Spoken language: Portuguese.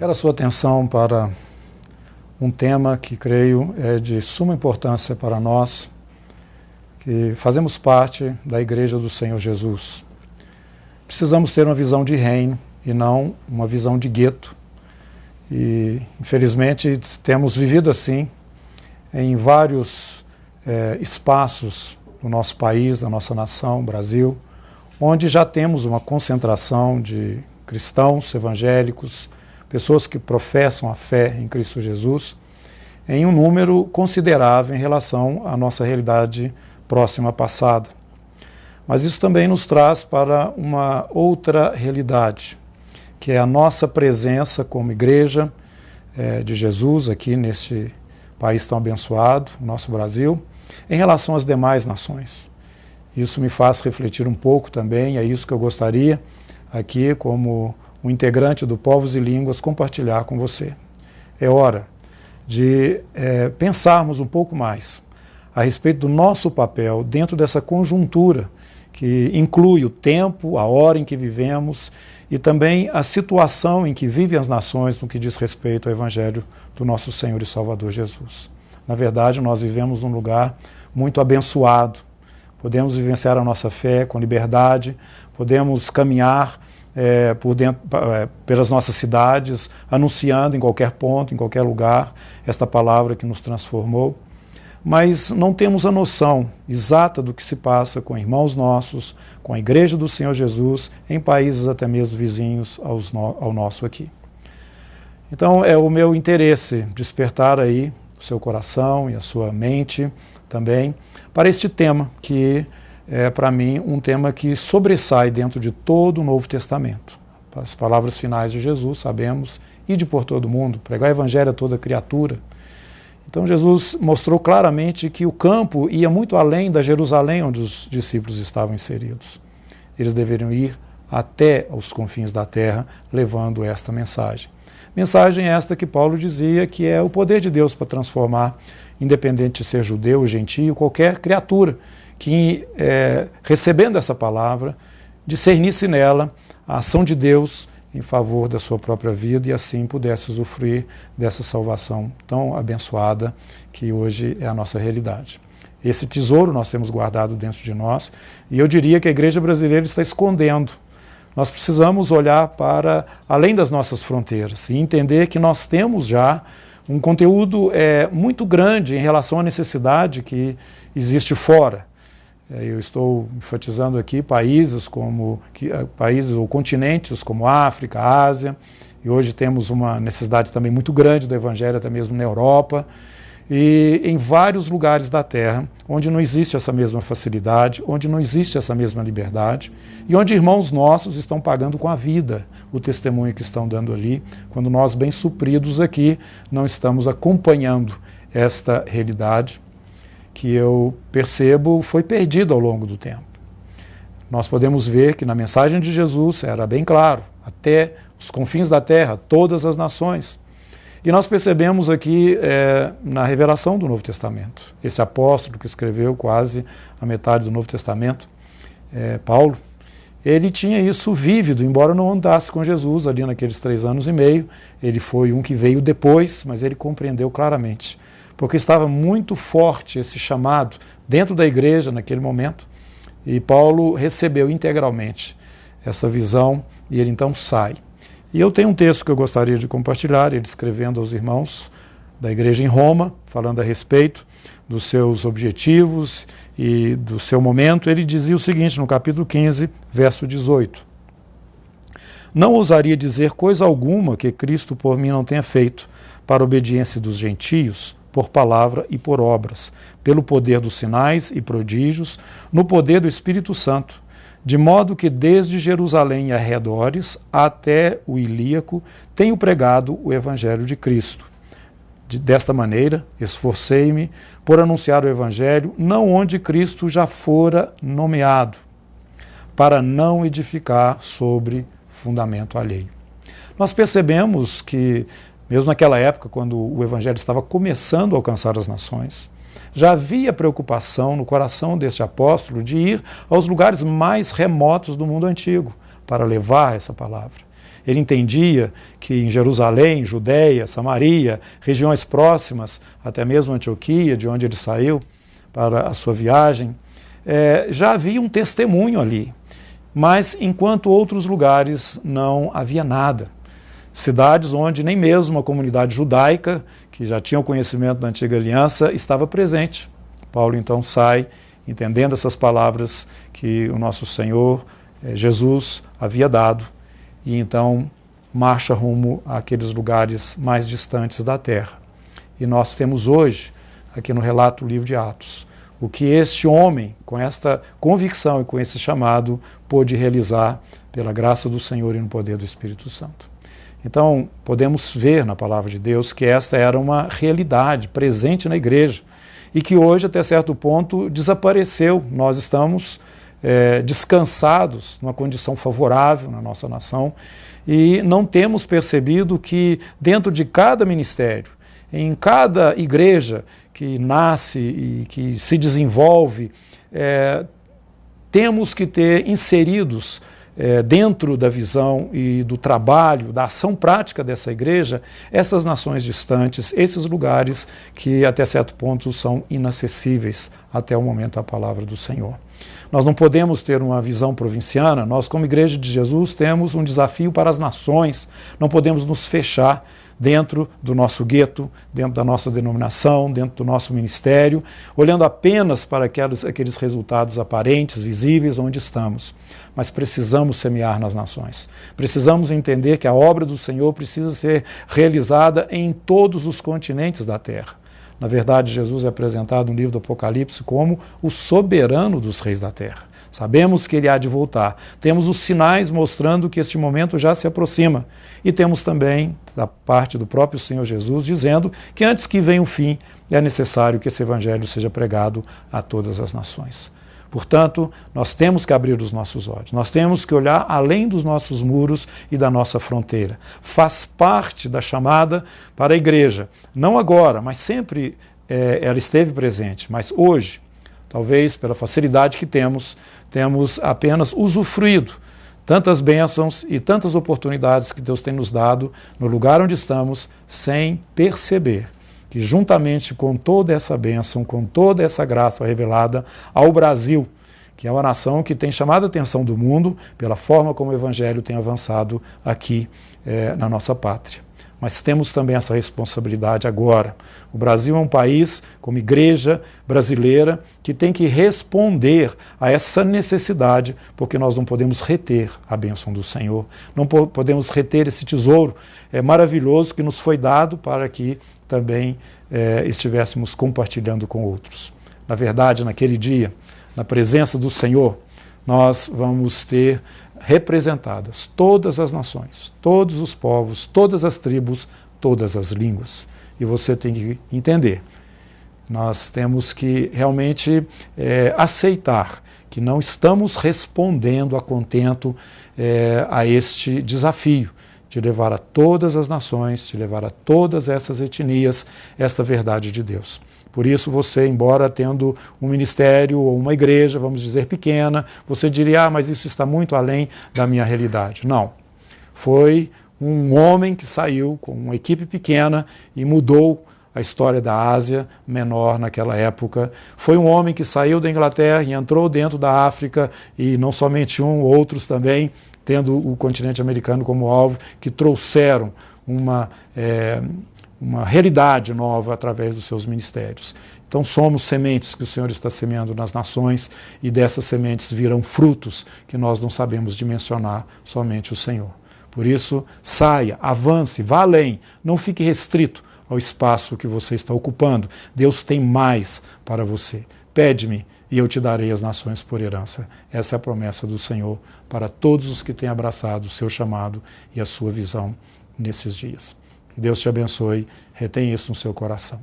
Quero a sua atenção para um tema que creio é de suma importância para nós, que fazemos parte da Igreja do Senhor Jesus. Precisamos ter uma visão de reino e não uma visão de gueto. E, infelizmente, temos vivido assim em vários espaços do nosso país, da nossa nação, Brasil, onde já temos uma concentração de cristãos evangélicos, pessoas que professam a fé em Cristo Jesus, em um número considerável em relação à nossa realidade próxima passada. Mas isso também nos traz para uma outra realidade, que é a nossa presença como igreja de Jesus aqui neste país tão abençoado, o nosso Brasil, em relação às demais nações. Isso me faz refletir um pouco também, é isso que eu gostaria aqui, como um integrante do Povos e Línguas, compartilhar com você. É hora de pensarmos um pouco mais a respeito do nosso papel dentro dessa conjuntura que inclui o tempo, a hora em que vivemos e também a situação em que vivem as nações no que diz respeito ao Evangelho do nosso Senhor e Salvador Jesus. Na verdade, nós vivemos num lugar muito abençoado. Podemos vivenciar a nossa fé com liberdade, podemos caminhar pelas nossas cidades, anunciando em qualquer ponto, em qualquer lugar, esta palavra que nos transformou. Mas não temos a noção exata do que se passa com irmãos nossos, com a Igreja do Senhor Jesus, em países até mesmo vizinhos ao nosso aqui. Então é o meu interesse despertar aí o seu coração e a sua mente também para este tema, que é para mim um tema que sobressai dentro de todo o Novo Testamento. As palavras finais de Jesus, sabemos, ide por todo mundo, pregar o Evangelho a toda criatura. Então Jesus mostrou claramente que o campo ia muito além da Jerusalém onde os discípulos estavam inseridos. Eles deveriam ir até os confins da terra levando esta mensagem. Mensagem esta que Paulo dizia que é o poder de Deus para transformar, independente de ser judeu ou gentio, qualquer criatura que, recebendo essa palavra, discernisse nela a ação de Deus em favor da sua própria vida e assim pudesse usufruir dessa salvação tão abençoada que hoje é a nossa realidade. Esse tesouro nós temos guardado dentro de nós e eu diria que a igreja brasileira está escondendo. Nós precisamos olhar para além das nossas fronteiras e entender que nós temos já um conteúdo muito grande em relação à necessidade que existe fora. Eu estou enfatizando aqui países ou continentes como África, Ásia, e hoje temos uma necessidade também muito grande do Evangelho, até mesmo na Europa, e em vários lugares da Terra, onde não existe essa mesma facilidade, onde não existe essa mesma liberdade, e onde irmãos nossos estão pagando com a vida o testemunho que estão dando ali, quando nós, bem supridos aqui, não estamos acompanhando esta realidade, que eu percebo foi perdido ao longo do tempo. Nós podemos ver que na mensagem de Jesus era bem claro, até os confins da terra, todas as nações. E nós percebemos aqui na revelação do Novo Testamento, esse apóstolo que escreveu quase a metade do Novo Testamento, Paulo, ele tinha isso vívido, embora não andasse com Jesus ali naqueles 3 anos e meio, ele foi um que veio depois, mas ele compreendeu claramente, porque estava muito forte esse chamado dentro da igreja naquele momento, e Paulo recebeu integralmente essa visão e ele então sai. E eu tenho um texto que eu gostaria de compartilhar, ele escrevendo aos irmãos da igreja em Roma, falando a respeito dos seus objetivos e do seu momento. Ele dizia o seguinte no capítulo 15, verso 18. Não ousaria dizer coisa alguma que Cristo por mim não tenha feito para a obediência dos gentios, por palavra e por obras, pelo poder dos sinais e prodígios, no poder do Espírito Santo, de modo que desde Jerusalém e arredores até o Ilíaco tenho pregado o Evangelho de Cristo. Desta maneira, esforcei-me por anunciar o Evangelho, não onde Cristo já fora nomeado, para não edificar sobre fundamento alheio. Nós percebemos que mesmo naquela época, quando o Evangelho estava começando a alcançar as nações, já havia preocupação no coração deste apóstolo de ir aos lugares mais remotos do mundo antigo para levar essa palavra. Ele entendia que em Jerusalém, Judeia, Samaria, regiões próximas, até mesmo Antioquia, de onde ele saiu para a sua viagem, já havia um testemunho ali. Mas enquanto outros lugares não havia nada. Cidades onde nem mesmo a comunidade judaica, que já tinha o conhecimento da antiga aliança, estava presente. Paulo então sai, entendendo essas palavras que o nosso Senhor Jesus havia dado, e então marcha rumo àqueles lugares mais distantes da terra. E nós temos hoje, aqui no relato do livro de Atos, o que este homem, com esta convicção e com esse chamado, pôde realizar pela graça do Senhor e no poder do Espírito Santo. Então, podemos ver na palavra de Deus que esta era uma realidade presente na igreja e que hoje, até certo ponto, desapareceu. Nós estamos descansados, numa condição favorável na nossa nação, e não temos percebido que dentro de cada ministério, em cada igreja que nasce e que se desenvolve, temos que ter inseridos dentro da visão e do trabalho, da ação prática dessa igreja, essas nações distantes, esses lugares que até certo ponto são inacessíveis até o momento da palavra do Senhor. Nós não podemos ter uma visão provinciana, nós como Igreja de Jesus temos um desafio para as nações, não podemos nos fechar dentro do nosso gueto, dentro da nossa denominação, dentro do nosso ministério, olhando apenas para aqueles resultados aparentes, visíveis, onde estamos. Mas precisamos semear nas nações. Precisamos entender que a obra do Senhor precisa ser realizada em todos os continentes da terra. Na verdade, Jesus é apresentado no livro do Apocalipse como o soberano dos reis da terra. Sabemos que ele há de voltar. Temos os sinais mostrando que este momento já se aproxima. E temos também, da parte do próprio Senhor Jesus, dizendo que antes que venha o fim, é necessário que esse evangelho seja pregado a todas as nações. Portanto, nós temos que abrir os nossos olhos, nós temos que olhar além dos nossos muros e da nossa fronteira. Faz parte da chamada para a igreja, não agora, mas sempre ela esteve presente, mas hoje, talvez pela facilidade que temos apenas usufruído tantas bênçãos e tantas oportunidades que Deus tem nos dado no lugar onde estamos, sem perceber que juntamente com toda essa bênção, com toda essa graça revelada ao Brasil, que é uma nação que tem chamado a atenção do mundo pela forma como o Evangelho tem avançado aqui na nossa pátria. Mas temos também essa responsabilidade agora. O Brasil é um país, como igreja brasileira, que tem que responder a essa necessidade, porque nós não podemos reter a bênção do Senhor, não podemos reter esse tesouro maravilhoso que nos foi dado para que também estivéssemos compartilhando com outros. Na verdade, naquele dia, na presença do Senhor, nós vamos ter representadas todas as nações, todos os povos, todas as tribos, todas as línguas. E você tem que entender, nós temos que realmente aceitar que não estamos respondendo a contento a este desafio de levar a todas as nações, de levar a todas essas etnias esta verdade de Deus. Por isso você, embora tendo um ministério ou uma igreja, vamos dizer, pequena, você diria, mas isso está muito além da minha realidade. Não. Foi um homem que saiu com uma equipe pequena e mudou a história da Ásia Menor naquela época. Foi um homem que saiu da Inglaterra e entrou dentro da África, e não somente um, outros também, tendo o continente americano como alvo, que trouxeram uma realidade nova através dos seus ministérios. Então somos sementes que o Senhor está semeando nas nações, e dessas sementes virão frutos que nós não sabemos dimensionar, somente o Senhor. Por isso, saia, avance, vá além, não fique restrito ao espaço que você está ocupando. Deus tem mais para você. Pede-me e eu te darei as nações por herança. Essa é a promessa do Senhor para todos os que têm abraçado o seu chamado e a sua visão nesses dias. Que Deus te abençoe, retém isso no seu coração.